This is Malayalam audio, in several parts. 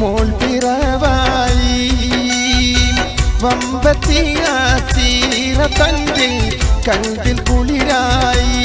മോൾ പിറവായി വമ്പത്തി ആസീറ തന്റെ കൽവിൽ കുളിരായി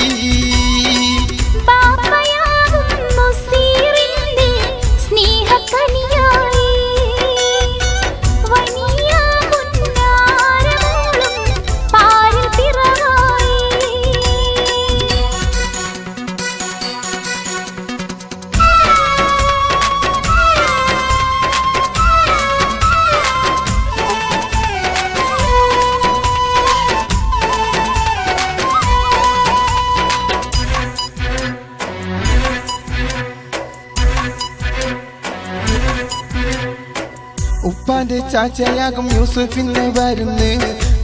ഉപ്പാന്റെ ചാച്ചയാകും യൂസുഫിന് വരുന്ന്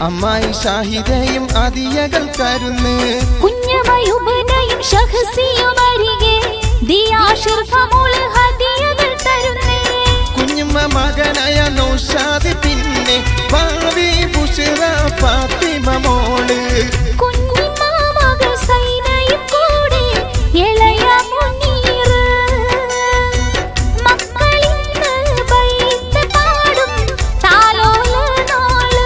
അമ്മായി ഷാഹിദയും അതിയകൾ കരുന്ന് കുഞ്ഞമയുബനയും ഷഹസിയും അരികെ ദിയാശിർഫമുൽ ഹദിയകൾ തരുന്ന് കുഞ്ഞമ്മ മകനായ നൗഷാദ് പിന്നെ ഭാവി ബുശ്റ ഫാത്തിമ മോള് കുഞ്ഞമ്മ മകൾ സൈനയും കൂടെ ഇളയ മുനീർ മക്കളിന്ന് ബൈത്ത് പാടും താലോല നാള്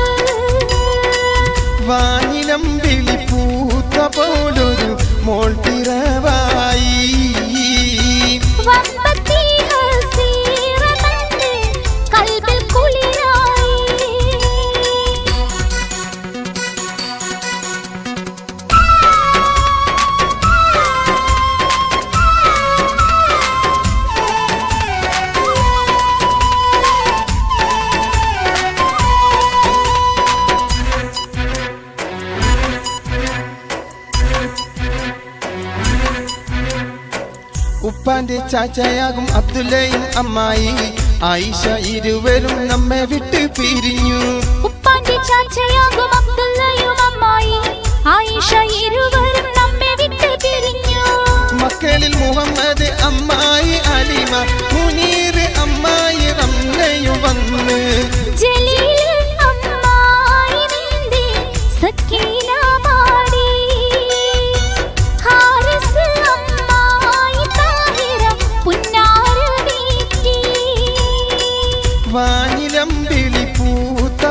വാനിലം വിളിപ്പൂത്ത പോലൊരു മോൾ പിറവായി വമ്പത്തി ഹസീറ തന്റെ കൽബിൽ കുളിരായി ഉപ്പാന്റെ ചാച്ചയാകും അബ്ദുല്ലയും അമ്മായി ആയിഷ ഇരുവരും നമ്മെ വിട്ട് പിരിഞ്ഞു ഉപ്പാന്റെ ചാച്ചയാകും അബ്ദുല്ലയും അമ്മായി ആയിഷ ഇരുവരും നമ്മെ വിട്ട് പിരിഞ്ഞു മക്കളിൽ മുഹമ്മദ് അമ്മായി അലിമ മുനീർ അമ്മായി റംലയും വന്ന് ജലീൽ അമ്മായി നീന്തി സക്കീന പാടി ഹാരിസ് അമ്മായി താഹിറ പുന്നാര വീട്ടി വാനിലം വിളിപ്പൂ